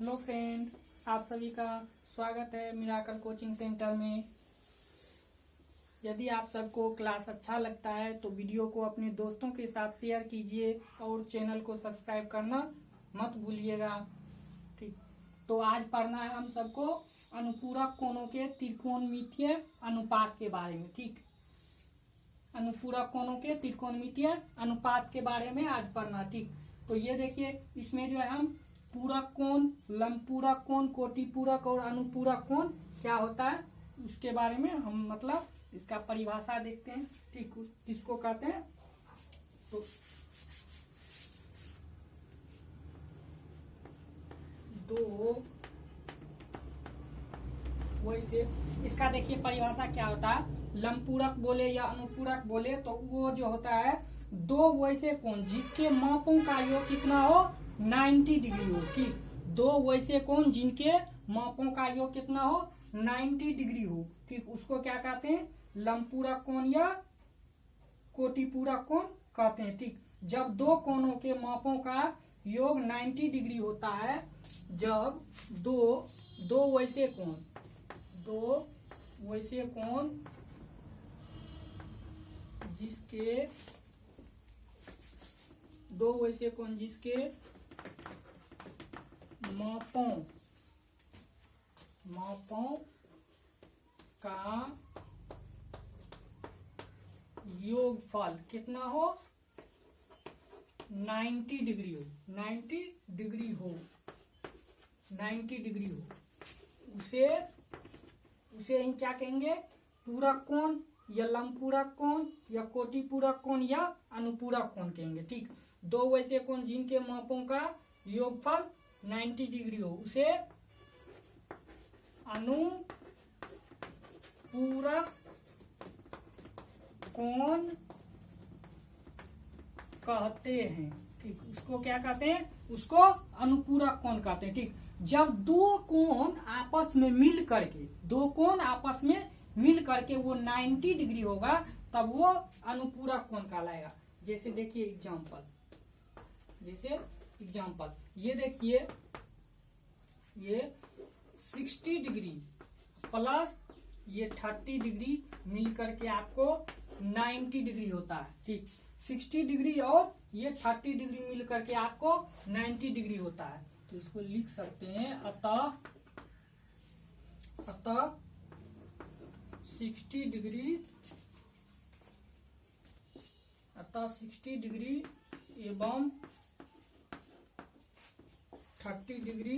Hello friend, आप सभी का स्वागत है मिराकल कोचिंग सेंटर में। यदि आप सबको क्लास अच्छा लगता है तो वीडियो को अपने दोस्तों के साथ शेयर कीजिए और चैनल को सब्सक्राइब करना मत भूलिएगा। ठीक, तो आज पढ़ना है हम सबको अनुपूरक कोणों के त्रिकोणमितीय अनुपात के बारे में। ठीक, अनुपूरक कोणों के त्रिकोणमितीय अनुपात के बारे में आज पढ़ना। ठीक, तो ये देखिए, इसमें जो है हम पूरक कोण, लंबपूरक कोण, कोटिपूरक और अनुपूरक कोण क्या होता है उसके बारे में हम मतलब इसका परिभाषा देखते हैं। ठीक, किसको कहते हैं तो दो वैसे इसका देखिए परिभाषा क्या होता है। लंबपूरक बोले या अनुपूरक बोले तो वो जो होता है दो वैसे कोण जिसके मापों का योग कितना हो 90 डिग्री हो। ठीक, दो वैसे कोण जिनके मापों का योग कितना हो 90 डिग्री हो। ठीक, उसको क्या कहते हैं लंबपूरक कोण या कोटिपूरक कोण कहते हैं। ठीक, जब दो कोणों के मापों का योग 90 डिग्री होता है, जब दो वैसे कोण जिसके मापों का योगफल कितना हो 90 डिग्री हो, उसे हम क्या कहेंगे पूरक कोण या लंबपूरक कोण या कोटिपूरक कोण या अनुपूरक कोण कहेंगे। ठीक, दो वैसे कोण जिनके मापों का योगफल 90 डिग्री हो उसे अनुपूरक कोण कहते हैं। ठीक, उसको क्या कहते हैं, उसको अनुपूरक कोण कहते हैं। ठीक, जब दो कोण आपस में मिल करके वो 90 डिग्री होगा तब वो अनुपूरक कोण कहलाएगा। जैसे देखिए एग्जांपल, ये देखिए, ये 60 डिग्री प्लस ये 30 डिग्री मिल करके आपको 90 डिग्री होता है। ठीक, 60 डिग्री और ये 30 डिग्री मिल करके आपको 90 डिग्री होता है। तो इसको लिख सकते हैं अतः 60 डिग्री एवं 30 डिग्री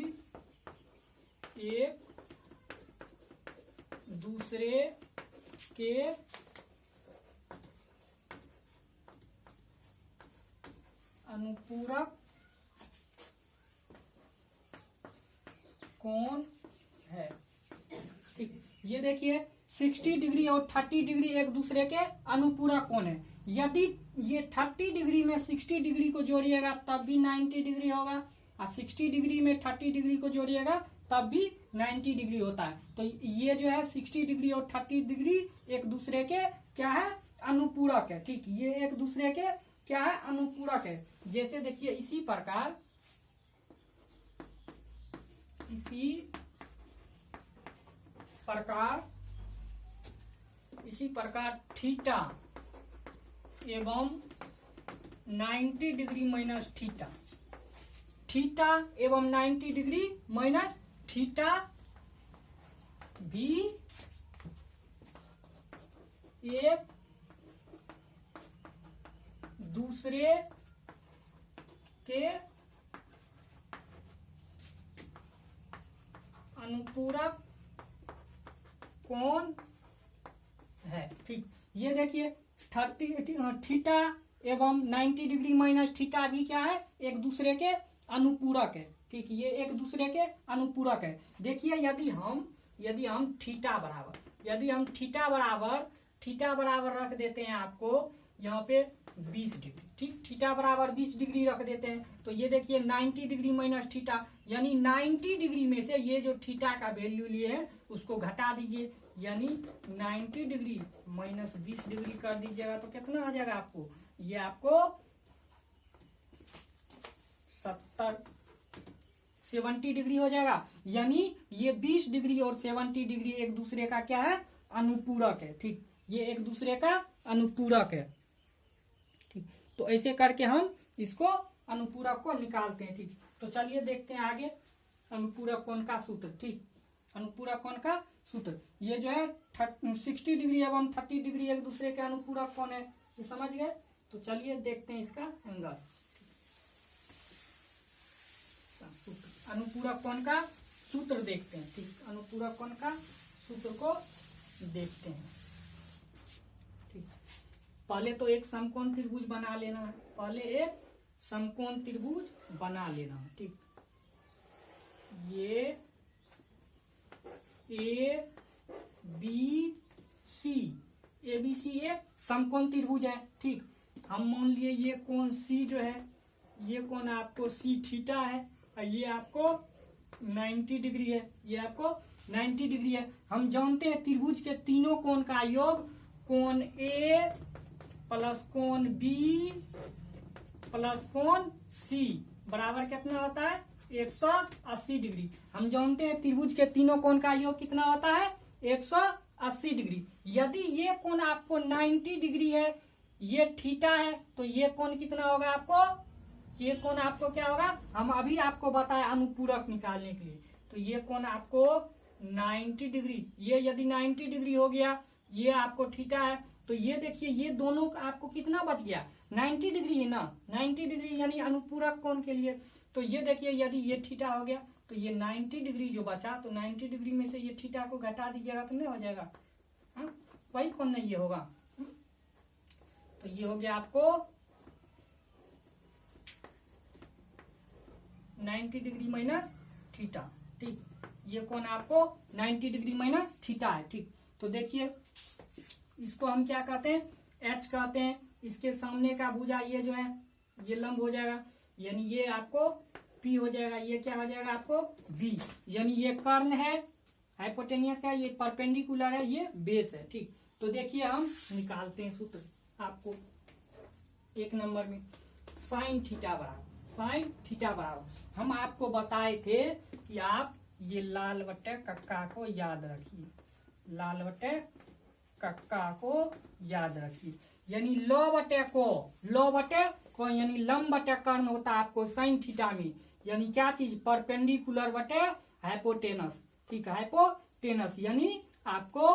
एक दूसरे के अनुपूरक कोण है। ठीक, ये देखिए 60 डिग्री और 30 डिग्री एक दूसरे के अनुपूरक कोण है। यदि ये 30 डिग्री में 60 डिग्री को जोड़िएगा तब भी 90 डिग्री होगा और 60 डिग्री में 30 डिग्री को जोड़िएगा तब भी 90 डिग्री होता है। तो ये जो है 60 डिग्री और 30 डिग्री एक दूसरे के क्या है अनुपूरक है। ठीक, ये एक दूसरे के क्या है अनुपूरक है। जैसे देखिए इसी प्रकार थीटा एवं 90 डिग्री माइनस थीटा एवं 90 डिग्री माइनस थीटा भी एक दूसरे के अनुपूरक कोण है। ठीक, ये देखिए 30 थीटा एवं 90 डिग्री माइनस थीटा भी क्या है एक दूसरे के अनुपूरक है। ठीक, ये एक दूसरे के अनुपूरक है। देखिए यदि हम थीटा बराबर रख देते हैं आपको यहाँ पे 20 डिग्री। ठीक, थीटा बराबर 20 डिग्री रख देते हैं तो ये देखिए 90 डिग्री माइनस थीटा, यानी 90 डिग्री में से ये जो थीटा का वैल्यू लिए हैं उसको घटा दीजिए, यानी 90 डिग्री माइनस 20 डिग्री कर दीजिएगा तो कितना आ जाएगा आपको, ये आपको 70 डिग्री हो जाएगा। यानी ये 20 डिग्री और 70 डिग्री एक दूसरे का क्या है, अनुपूरक है। ठीक, ये एक दूसरे का अनुपूरक है। ठीक, तो ऐसे करके हम इसको अनुपूरक को निकालते हैं। ठीक, तो चलिए देखते हैं आगे अनुपूरक कोण का सूत्र। ठीक, अनुपूरक कोण का सूत्र ये जो है 60 डिग्री एवं 30 डिग्री एक दूसरे के अनुपूरक कोण है, ये समझ गए। तो चलिए देखते हैं इसका एंगल। सूत्र अनुपूरक कोण का सूत्र देखते हैं। ठीक, अनुपूरक कोण का सूत्र को देखते हैं। ठीक, पहले तो एक समकोण त्रिभुज बना लेना है। पहले एक समकोण त्रिभुज बना लेना है। ठीक, ये ए बी सी एक समकोण त्रिभुज है। ठीक, हम मान लिए ये कोण सी जो है, ये कोण आपको सी थीटा है और ये आपको 90 डिग्री है, ये आपको 90 डिग्री है। हम जानते हैं त्रिभुज के तीनों कोण का योग कोण ए प्लस कोण बी प्लस कोण सी बराबर कितना होता है, 180 डिग्री। हम जानते हैं त्रिभुज के तीनों कोण का योग कितना होता है, 180 डिग्री। यदि ये कोण आपको 90 डिग्री है, ये थीटा है, तो ये कोण कितना होगा आपको, ये कोण आपको क्या होगा, हम अभी आपको बताया अनुपूरक निकालने के लिए। तो ये कोण आपको 90 डिग्री, ये यदि 90 डिग्री हो गया, ये आपको थीटा है, तो ये देखिए ये दोनों आपको कितना बच गया, 90 डिग्री है ना, 90 डिग्री यानी अनुपूरक कोण के लिए। तो ये देखिए यदि ये थीटा हो गया तो ये 90 डिग्री जो बचा, तो 90 डिग्री में से ये थीटा को घटा दीजिएगा तो नहीं हो जाएगा, हाँ वही कोण नहीं ये होगा। तो ये हो गया आपको 90 डिग्री माइनस थीटा। ठीक, ये कोण आपको 90 डिग्री माइनस थीटा है। ठीक, तो देखिए इसको हम क्या कहते हैं, एच कहते हैं। इसके सामने का भुजा ये जो है ये लंब हो जाएगा, यानी ये आपको पी हो जाएगा, ये क्या हो जाएगा आपको बी, यानी ये कर्ण है, हाइपोटेनियस है, ये परपेंडिकुलर है, ये बेस है। ठीक, तो देखिए हम निकालते हैं सूत्र आपको 1 नंबर में। साइन थीटा बराबर हम आपको बताए थे कि आप ये लाल बटे कक्का को याद रखिए, लाल बटे कक्का को याद रखिए, यानी लो बटे को यानी लंब बटे कर्ण होता है आपको साइन थीटा में, यानी क्या चीज, परपेंडिकुलर बटे हाइपोटेनस। ठीक है, हाइपोटेनस यानी आपको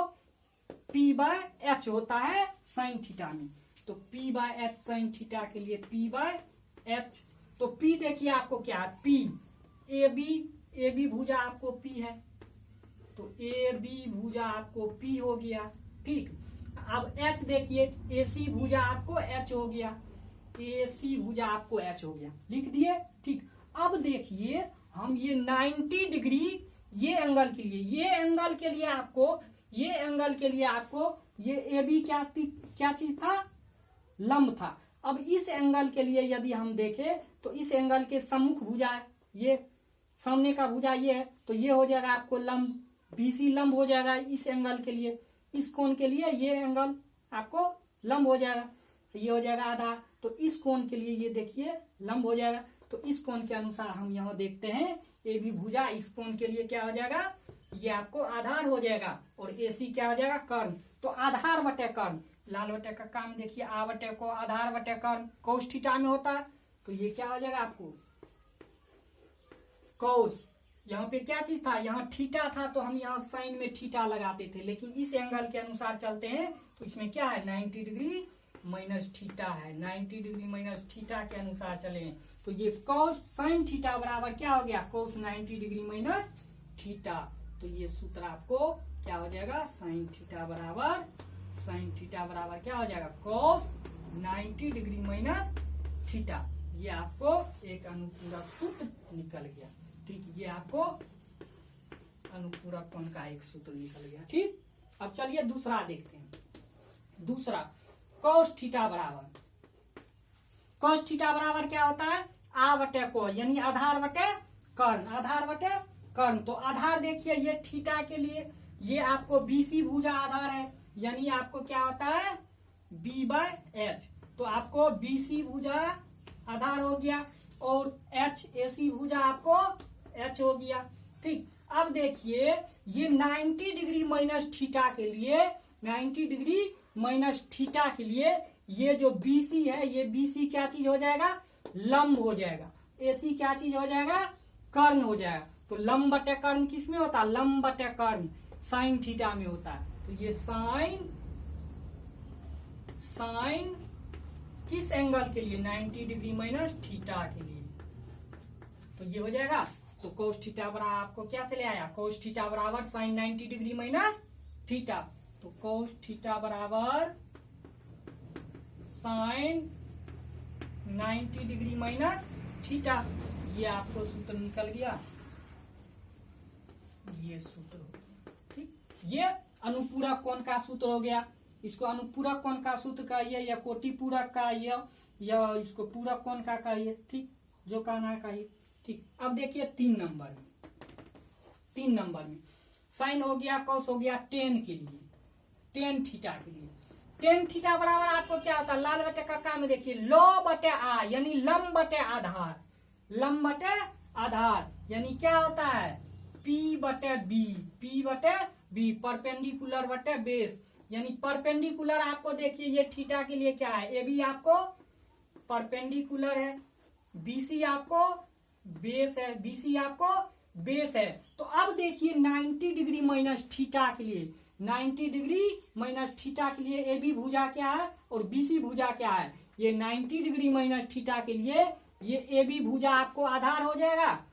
P बाय एच होता है साइन थीटा में। तो P by h sine theta के लिए P बाय एच, तो P देखिए आपको क्या है, P ए बी भुजा आपको P है, तो ए बी भुजा आपको P हो गया। ठीक, अब H देखिए, ए सी भुजा आपको H हो गया, ए सी भुजा आपको H हो गया, लिख दिए। ठीक, अब देखिए हम ये 90 डिग्री ये एंगल के लिए आपको ये ए बी क्या चीज था, लंब था। अब इस एंगल के लिए यदि हम देखें तो इस एंगल के सम्मुख भुजा है, ये सामने का भुजा ये है, तो ये हो जाएगा आपको लंब, बीसी लंब हो जाएगा इस एंगल के लिए, इस कोण के लिए ये एंगल आपको लंब हो जाएगा, ये हो जाएगा आधार। तो इस कोण के लिए ये देखिए लंब हो जाएगा, तो इस कोण के अनुसार हम यहाँ देखते हैं ए बी भुजा, इस कोण के लिए क्या हो जाएगा, ये आपको आधार हो जाएगा, और ए सी क्या हो जाएगा, कर्ण। तो आधार बटे कर्ण, लाल बटे का काम देखिए, आ बटे को आधार बटे कर्ण कोस थीटा में होता है, तो ये क्या हो जाएगा आपको कोस। यहाँ पे क्या चीज था, यहाँ थीटा था, तो हम यहाँ साइन में थीटा लगाते थे, लेकिन इस एंगल के अनुसार चलते हैं तो इसमें क्या है 90 डिग्री माइनस थीटा है, 90 डिग्री माइनस थीटा के अनुसार चले हैं। तो ये कोस साइन थीटा बराबर क्या हो गया, कोस 90 डिग्री माइनस थीटा। तो ये सूत्र आपको क्या हो जाएगा, साइन थीटा बराबर क्या हो जाएगा, कोस 90 डिग्री माइनस थीटा। ये आपको एक अनुपूरक सूत्र निकल गया। ठीक, ये आपको अनुपूरक कोण का एक सूत्र निकल गया। ठीक, अब चलिए दूसरा देखते हैं। दूसरा cos थीटा बराबर क्या होता है, आ बटे को यानी आधार बटे कर्ण। तो आधार देखिए ये थीटा के लिए ये आपको बीसी भुजा आधार है, यानी आपको क्या होता है बी बाय एच। तो आपको बीसी भुजा आधार हो गया, और एच ए सी भुजा आपको H हो गया। ठीक, अब देखिए ये 90 डिग्री माइनस थीटा के लिए, 90 डिग्री माइनस थीटा के लिए ये जो BC है, ये BC क्या चीज हो जाएगा, लंब हो जाएगा। AC क्या चीज हो जाएगा, कर्ण हो जाएगा। तो लंब बटे कर्ण किस में होता है, लंब बटे कर्ण साइन थीटा में होता है। तो ये साइन किस एंगल के लिए, 90 डिग्री माइनस थीटा के लिए। तो ये हो जाएगा। तो कोस थीटा बराबर आपको क्या चले आया, कोस थीटा बराबर साइन 90 डिग्री माइनस थीटा। तो कोस थीटा बराबर साइन 90 डिग्री माइनस थीटा। ये आपको सूत्र निकल गया, ये सूत्र हो गया। ठीक, ये अनुपूरक कोण का सूत्र हो गया। इसको अनुपूरक कोण का सूत्र कहिए या कोटि पूरक का या इसको पूरक कोण का कहिए। ठीक, जो कहना है कहिए। ठीक, अब देखिए 3 नंबर में साइन हो गया, कॉस हो गया टेन के लिए, टेन थीटा के लिए। टेन थीटा बराबर आपको क्या होता है, लाल बटे कक्का में देखिए लो बटे आ, यानी लंब बटे आधार, लंब बटे आधार यानी क्या होता है, P बटे बी, परपेंडिकुलर बटे बेस। यानी परपेंडिकुलर आपको देखिए ये थीटा के लिए क्या है, AB आपको परपेंडिकुलर है, BC आपको बेस है, BC आपको बेस है। तो अब देखिए 90 डिग्री माइनस थीटा के लिए, 90 डिग्री माइनस थीटा के लिए AB भुजा क्या है और BC भुजा क्या है। ये 90 डिग्री माइनस थीटा के लिए ये AB भुजा आपको आधार हो जाएगा,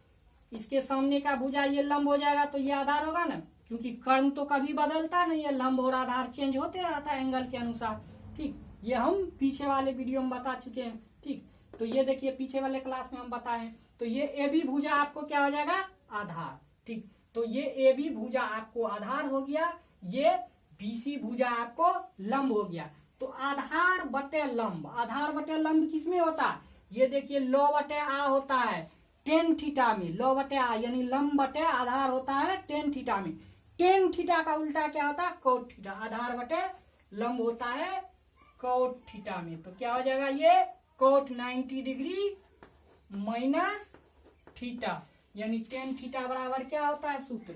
इसके सामने का भुजा ये लंब हो जाएगा, तो ये आधार होगा ना, क्योंकि कर्ण तो कभी बदलता नहीं है, लंब और आधार चेंज होते रहता है एंगल के अनुसार। ठीक, ये हम पीछे वाले वीडियो में बता चुके हैं। ठीक, तो ये देखिए पीछे वाले क्लास में हम बताएं। तो ये AB भुजा आपको क्या हो जाएगा, आधार। ठीक, तो ये AB भुजा आपको आधार हो गया, ये BC भुजा आपको लंब हो गया। तो आधार बटे लंब, आधार बटे लंब किसमें होता है, ये देखिए लो बटे आ होता है टेन थीटा में, लो बटे आ यानी लंब बटे आधार होता है टेन थीटा में। टेन थीटा का उल्टा क्या होता है, कोट थीटा। आधार बटे लंब होता है कोट थीटा में। तो क्या हो जाएगा, ये कोट 90 डिग्री माइनस थीटा, यानी टेन थीटा बराबर क्या होता है सूत्र,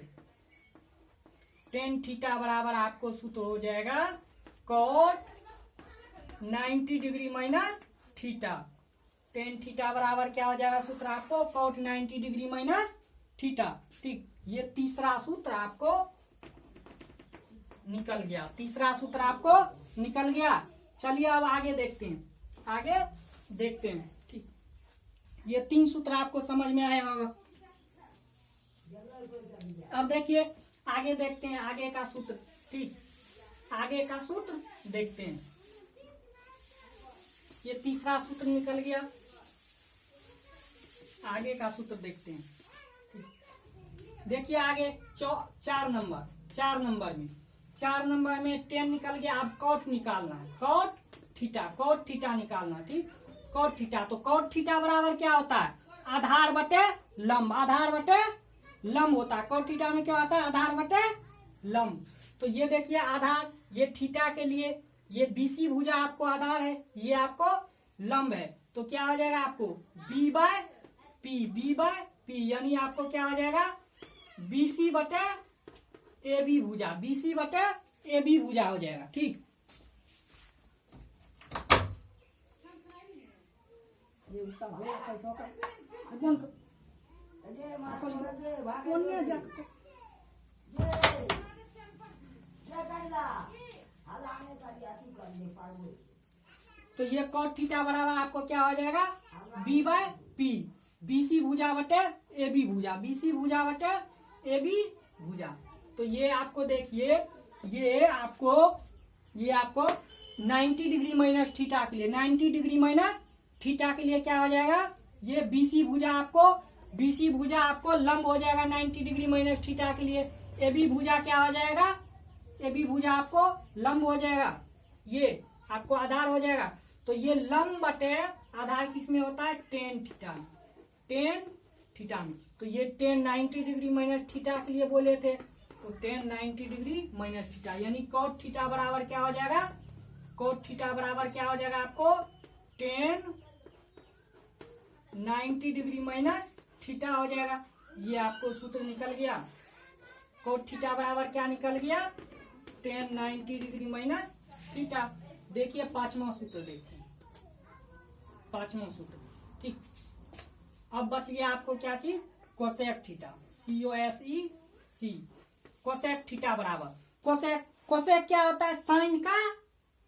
टेन थीटा बराबर आपको सूत्र हो जाएगा cot 90 degree minus theta. Tan theta बराबर क्या हो जाएगा सूत्र आपको, कोट 90 डिग्री माइनस थीटा। ठीक, ये तीसरा सूत्र आपको निकल गया, तीसरा सूत्र आपको निकल गया। चलिए अब आगे देखते हैं, आगे देखते हैं। ठीक, ये 3 सूत्र आपको समझ में आया होगा। अब देखिए आगे देखते हैं आगे का सूत्र। ठीक, आगे का सूत्र देखते हैं। ये तीसरा सूत्र निकल गया, आगे का सूत्र देखते हैं। देखिए आगे 4 नंबर में 10 निकल गया। अब कोट निकालना है, कोट थीटा निकालना। ठीक, कोट थीटा, तो कोट थीटा बराबर क्या होता है, आधार बटे लंब, आधार बटे लंब होता है। कोट थीटा में क्या होता है, आधार बटे लंब। तो ये देखिए आधार, ये थीटा के लिए ये BC भुजा आपको आधार है, ये आपको लंब है। तो क्या हो जाएगा आपको B बाय P, यानी आपको क्या हो जाएगा BC बटे AB भुजा, BC बटे AB भुजा हो जाएगा। ठीक, तो ये कोट थीटा बराबर आपको क्या हो जाएगा B बाय P, BC भुजा बटे AB भुजा, BC भुजा बटे AB भुजा। तो ये आपको देखिए ये आपको 90 डिग्री माइनस थीटा के लिए, 90 डिग्री माइनस थीटा के लिए क्या हो जाएगा, ये BC भुजा आपको लंब हो जाएगा 90 डिग्री माइनस थीटा के लिए। AB भुजा क्या हो जाएगा, AB भुजा आपको लंब हो जाएगा, ये आपको आधार हो जाएगा। तो ये लंब बटे आधार किस में होता है, टेन थीटा में। तो ये 90 डिग्री माइनस थीटा के लिए बोले थे, तो 90 डिग्री माइनस थीटा यानी कोट थीटा बराबर क्या हो जाएगा, कोट थीटा बराबर क्या हो जाएगा आपको 90 डिग्री माइनस थीटा हो जाएगा। ये आपको सूत्र निकल गया। कोट थीटा बराबर क्या निकल गया, tan 90 डिग्री माइनस थीटा। देखिए पांचवा सूत्र, देखिए पांचवा सूत्र, ठीक। अब बच गया आपको क्या चीज, cosec theta, COSEC, cosec theta बराबर कोसेक। कोसेक क्या होता है, साइन का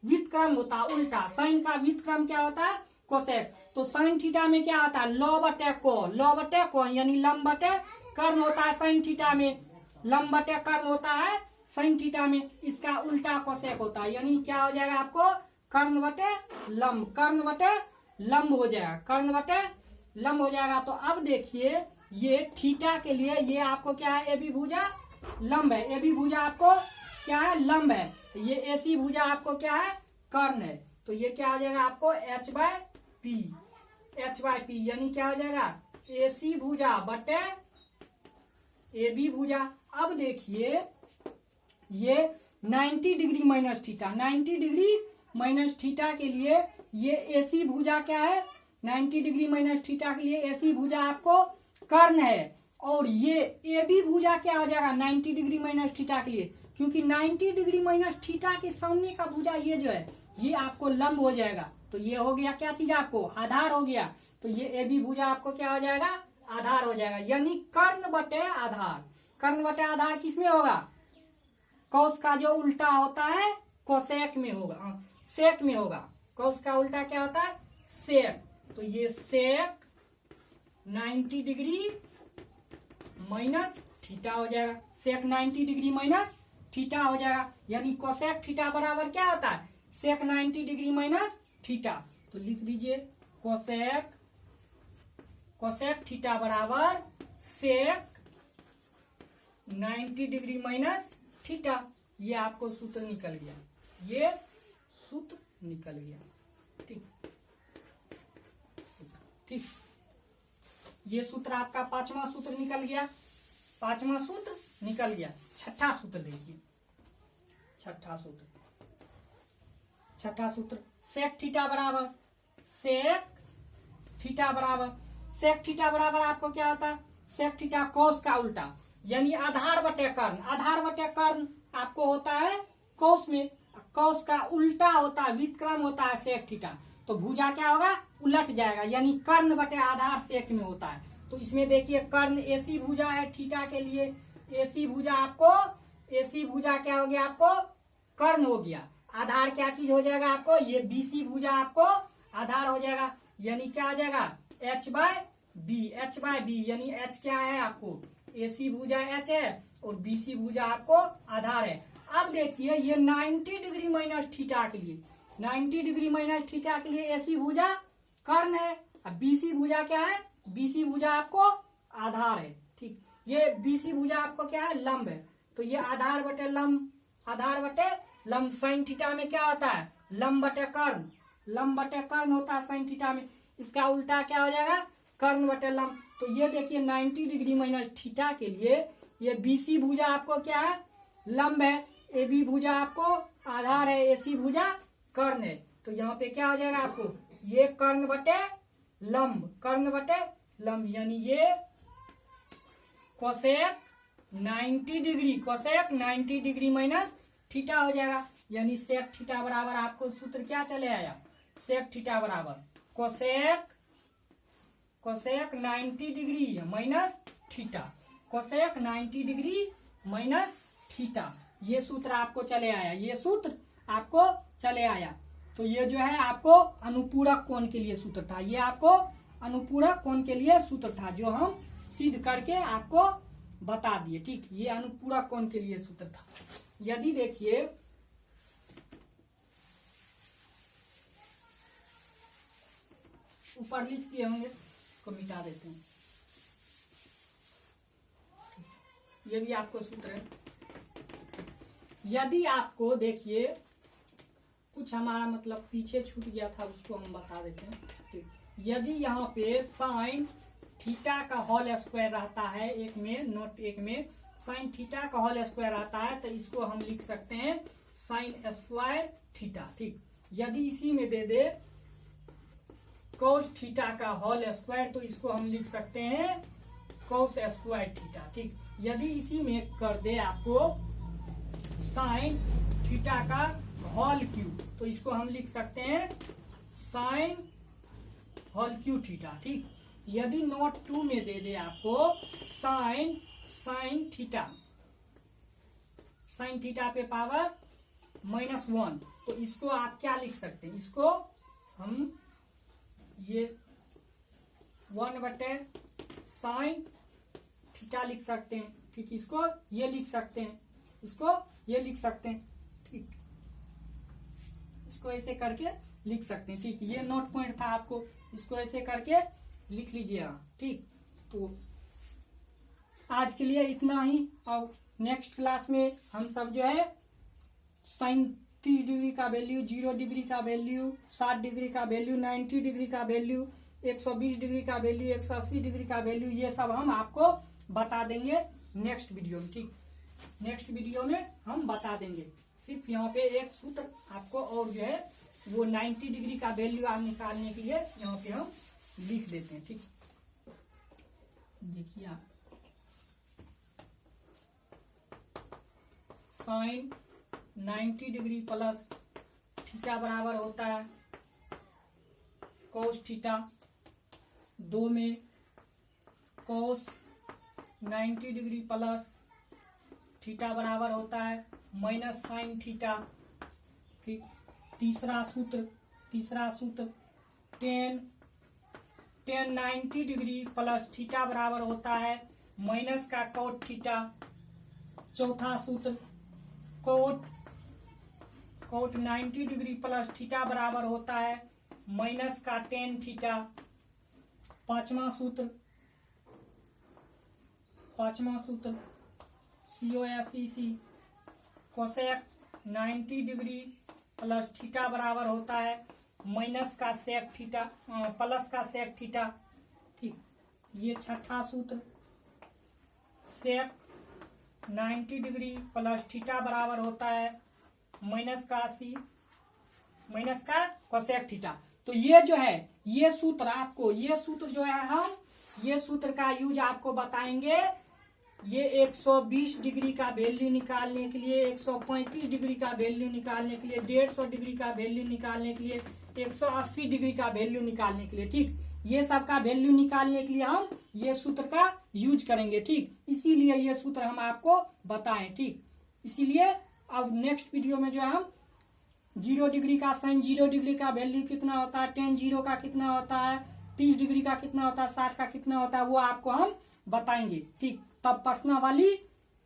व्युत्क्रम होता है उल्टा, साइन का व्युत्क्रम क्या होता है, कोसेक। तो साइन थीटा में क्या होता है, लॉ बटे को यानी लंब बटे कर्ण होता है साइन थीटा में, लंब बटे कर्ण होता है साइन थीटा में, इसका उल्टा कोसेक होता है। यानी क्या हो जाएगा आपको, कर्ण बटे लंब, कर्ण बटे लंब हो जाएगा, कर्ण बटे लंब हो जाएगा। तो अब देखिए ये थीटा के लिए ये आपको क्या है, AB भुजा लंब है, AB भुजा आपको क्या है, लंब है। तो ये AC भुजा आपको क्या है, कर्ण है। तो ये क्या हो जाएगा आपको H/P यानी क्या हो जाएगा, AC भुजा बटे AB भुजा। अब देखिए ये 90 degree minus theta, 90 degree minus theta के लिए ये AC भुजा क्या है, 90 डिग्री माइनस थीटा के लिए AC भुजा आपको कर्ण है। और ये AB भुजा क्या हो जाएगा 90 डिग्री माइनस थीटा के लिए, क्योंकि 90 डिग्री माइनस थीटा के सामने का भुजा ये जो है ये आपको लंब हो जाएगा। तो ये हो गया क्या चीज आपको, आधार हो गया। तो ये AB भुजा आपको क्या हो जाएगा, आधार हो जाएगा। यानी कर्ण बटे आधार, कर्ण बटे आधार किसमें होगा, कौस का जो उल्टा होता है कोसेक में होगा, सेक में होगा। कौस का उल्टा क्या होता है, सेक। तो ये सेक 90 डिग्री माइनस थीटा हो जाएगा, सेक 90 डिग्री माइनस थीटा हो जाएगा। यानी कोसेक थीटा बराबर क्या होता है, सेक 90 डिग्री माइनस थीटा। तो लिख दीजिए कोसेक थीटा बराबर सेक 90 डिग्री माइनस थीटा। ये आपको सूत्र निकल गया, ये सूत्र निकल गया, ठीक ठीक। ये सूत्र आपका पांचवा सूत्र निकल गया, पांचवा सूत्र निकल गया। छठा सूत्र देखिए, छठा सूत्र सेक थीटा बराबर सेक थीटा बराबर आपको क्या होता है, सेक थीटा कोस का उल्टा यानी आधार बटे कर्ण, आधार बटे कर्ण आपको होता है कोस में, कोस का उल्टा होता है व्युत्क्रम होता है सेक थीटा। तो भुजा क्या होगा, उलट जाएगा, यानी कर्ण बटे आधार सेक में होता है। तो इसमें देखिए कर्ण AC भुजा है थीटा के लिए, AC भुजा आपको, AC भुजा क्या हो गया आपको, कर्ण हो गया। आधार क्या चीज हो जाएगा आपको, ये BC भुजा आपको आधार हो जाएगा। यानी क्या हो जाएगा H/B यानी H क्या है आपको, AC भुजा H है और BC भुजा आपको आधार है। अब देखिए ये 90 डिग्री माइनस थीटा के लिए, 90 डिग्री माइनस थीटा के लिए AC भुजा कर्ण है, अब BC भुजा क्या है, BC भुजा आपको आधार है, ठीक। ये BC भुजा आपको क्या है, लंब है। तो ये आधार बटे लंब, आधार बटे लंब। साइन थीटा में क्या होता है, लंब बटे कर्ण, लंब बटे कर्ण होता है साइन थीटा में, इसका उल्टा क्या हो जाएगा, कर्ण बटे लंब। तो ये देखिए 90 डिग्री माइनस थीटा के लिए ये BC भुजा आपको क्या है, लंब है, AB भुजा आपको आधार है, AC भुजा कर्ण है। तो यहाँ पे क्या हो जाएगा आपको, ये कर्ण बटे लंब, कर्ण बटे लंब, यानी ये कोसेक 90 डिग्री माइनस थीटा हो जाएगा। यानी सेक थीटा बराबर आपको सूत्र क्या चले आया, सेक थीटा बराबर cosec 90 degree minus theta, cosec 90 degree minus theta. ये सूत्र आपको चले आया, ये सूत्र आपको चले आया। तो ये जो है आपको अनुपूरक कोण के लिए सूत्र था, ये आपको अनुपूरक कोण के लिए सूत्र था जो हम सिद्ध करके आपको बता दिए, ठीक। ये अनुपूरक कोण के लिए सूत्र था। यदि देखिए ऊपर लिख दिए होंगे, इसको मिटा देते हैं, ये भी आपको सूत्र है। यदि आपको देखिए कुछ हमारा मतलब पीछे छूट गया था, उसको हम बता देते हैं, ठीक। यदि यहाँ पे साइन थीटा का होल स्क्वायर रहता है, एक में नोट एक में साइन थीटा का होल स्क्वायर आता है, तो इसको हम लिख सकते हैं साइन स्क्वायर थीटा, ठीक। यदि इसी में दे दे कोस थीटा का होल स्क्वायर, तो इसको हम लिख सकते हैं cos स्क्वायर थीटा। ठीक, यदि इसी में कर दे आपको साइन थीटा का होल क्यूब, तो इसको हम लिख सकते हैं साइन होल क्यूब थीटा। ठीक, यदि नोट 2 में दे दे आपको साइन थीटा पे पावर -1, तो इसको आप क्या लिख सकते हैं, इसको हम ये 1/sin थीटा लिख सकते हैं। ठीक, इसको ये लिख सकते हैं, इसको ये लिख सकते हैं। ठीक, इसको ऐसे करके लिख सकते हैं। ठीक, ये नोट पॉइंट था आपको, इसको ऐसे करके लिख लीजिएगा। ठीक, तो आज के लिए इतना ही। और नेक्स्ट क्लास में हम सब जो है sin 30 डिग्री का वैल्यू, 0 डिग्री का वैल्यू, 60 डिग्री का वैल्यू, 90 डिग्री का वैल्यू, 120 डिग्री का वैल्यू, 180 डिग्री का वैल्यू, ये सब हम आपको बता देंगे नेक्स्ट वीडियो में। ठीक, नेक्स्ट वीडियो में हम बता देंगे। सिर्फ यहाँ पे एक सूत्र आपको और जो है वो 90 डिग्री का वैल्यू आप निकालने के लिए यहाँ पे हम लिख देते हैं। ठीक, देखिए आप साइन 90 डिग्री प्लस थीटा बराबर होता है कोस थीटा, 2 में कोस 90 डिग्री प्लस थीटा बराबर होता है माइनस साइन थीटा। ठीक, तीसरा सूत्र tan 90 डिग्री प्लस थीटा बराबर होता है माइनस का कोट थीटा। चौथा सूत्र कोट 90 डिग्री प्लस थीटा बराबर होता है माइनस का टेन थीटा। पांचवा सूत्र COSEC cosec 90 degree plus theta बराबर होता है माइनस का सेक थीटा प्लस का सेक थीटा। ठीक, ये छठा सूत्र सेक 90 डिग्री प्लस थीटा बराबर होता है माइनस का कोसेक थीटा। तो ये जो है ये सूत्र आपको, ये सूत्र जो है हम ये सूत्र का यूज आपको बताएंगे। ये 120 डिग्री का वैल्यू निकालने के लिए, 135 डिग्री का वैल्यू निकालने के लिए, 150 डिग्री का वैल्यू निकालने के लिए, 180 डिग्री का वैल्यू निकालने के लिए। ठीक, ये सब का वैल्यू निकालने के लिए हम ये सूत्र का यूज करेंगे। ठीक, इसीलिए ये सूत्र हम आपको बताएं। ठीक, इसीलिए अब नेक्स्ट वीडियो में जो हम 0 डिग्री का साइन 0 डिग्री का वैल्यू कितना होता है, tan 0 का कितना होता है, 30 डिग्री का कितना होता है, 60 का कितना होता है, वो आपको हम बताएंगे। ठीक, तब प्रश्नावली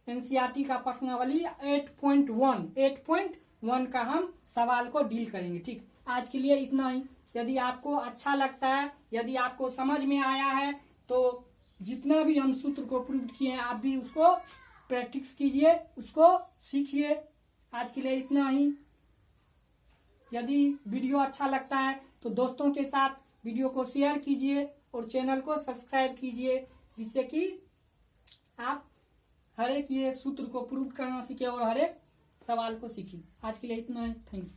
एनसीईआरटी का प्रश्नावली 8.1 का हम सवाल को डील करेंगे। ठीक, आज के लिए इतना ही। यदि आपको अच्छा लगता है, यदि आपको समझ में आया है, तो जितना भी हम सूत्र को प्रूव किए हैं आप भी उसको प्रैक्टिस कीजिए, उसको सीखिए। आज के लिए इतना ही। यदि वीडियो अच्छा लगता है तो दोस्तों के साथ वीडियो को शेयर कीजिए और चैनल को सब्सक्राइब कीजिए, जिससे कि आप हर एक ये सूत्र को प्रूव करना सीखे और हर एक सवाल को सीखें। आज के लिए इतना है। Thank you.